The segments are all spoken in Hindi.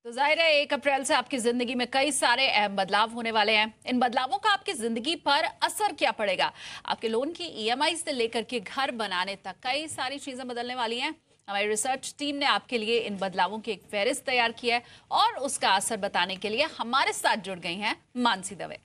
तो जाहिर है 1 अप्रैल से आपकी जिंदगी में कई सारे अहम बदलाव होने वाले हैं। इन बदलावों का आपकी जिंदगी पर असर क्या पड़ेगा? आपके लोन की ईएमआई से लेकर के घर बनाने तक कई सारी चीजें बदलने वाली हैं। हमारी रिसर्च टीम ने आपके लिए इन बदलावों की एक फहरिस्त तैयार की है और उसका असर बताने के लिए हमारे साथ जुड़ गई हैं मानसी दवे।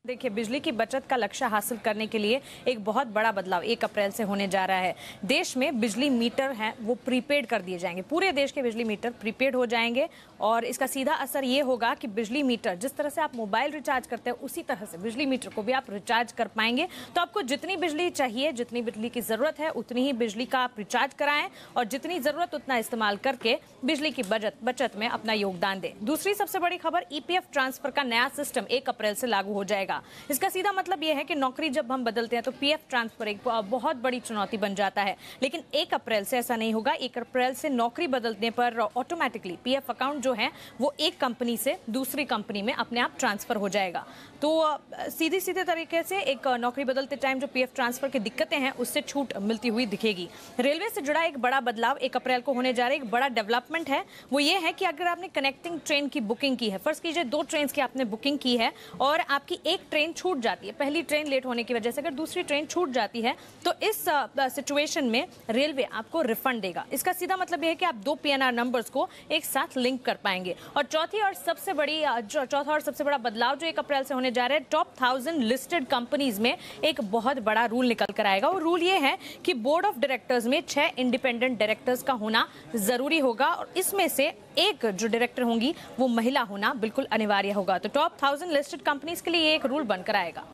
देखिए, बिजली की बचत का लक्ष्य हासिल करने के लिए एक बहुत बड़ा बदलाव 1 अप्रैल से होने जा रहा है। देश में बिजली मीटर हैं वो प्रीपेड कर दिए जाएंगे। पूरे देश के बिजली मीटर प्रीपेड हो जाएंगे और इसका सीधा असर ये होगा कि बिजली मीटर जिस तरह से आप मोबाइल रिचार्ज करते हैं उसी तरह से बिजली मीटर को भी आप रिचार्ज कर पाएंगे। तो आपको जितनी बिजली चाहिए, जितनी बिजली की जरूरत है उतनी ही बिजली का आप रिचार्ज कराएं और जितनी जरूरत उतना इस्तेमाल करके बिजली की बचत में अपना योगदान दें। दूसरी सबसे बड़ी खबर, ईपीएफ ट्रांसफर का नया सिस्टम 1 अप्रैल से लागू हो जाएगा। इसका सीधा मतलब यह है कि नौकरी जब हम बदलते हैं तो पीएफ ट्रांसफर एक बहुत बड़ी चुनौती बन जाता है, लेकिन 1 अप्रैल से ऐसा नहीं होगा। 1 अप्रैल से नौकरी बदलने पर ऑटोमेटिकली पीएफ अकाउंट जो है वो एक कंपनी से दूसरी कंपनी में अपने आप ट्रांसफर हो जाएगा। तो सीधे तरीके से एक नौकरी बदलते टाइम जो पीएफ ट्रांसफर की दिक्कतें हैं उससे छूट मिलती हुई दिखेगी। रेलवे से जुड़ा एक बड़ा बदलाव 1 अप्रैल को होने जा रहा है। एक बड़ा डेवलपमेंट है वो ये है कि अगर आपने कनेक्टिंग ट्रेन की बुकिंग की है, फर्ज कीजिए 2 ट्रेन की आपने बुकिंग की है और आपकी एक ट्रेन छूट जाती है, पहली ट्रेन लेट होने की वजह से अगर दूसरी ट्रेन छूट जाती है तो इस सिचुएशन में रेलवे आपको रिफंड देगा। इसका सीधा मतलब यह है कि आप 2 पीएनआर नंबर्स को एक साथ लिंक कर पाएंगे। और चौथा और सबसे बड़ा बदलाव जो 1 अप्रैल से होने जा रहा है, टॉप 1000 लिस्टेड कंपनीज में एक बहुत बड़ा रूल निकल कर आएगा। और रूल ये है कि बोर्ड ऑफ डायरेक्टर्स में 6 इंडिपेंडेंट डायरेक्टर्स का होना जरूरी होगा और इसमें से एक जो डायरेक्टर होंगी वो महिला होना बिल्कुल अनिवार्य होगा। तो टॉप 1000 लिस्टेड कंपनीज के लिए ये एक रूल बनकर आएगा।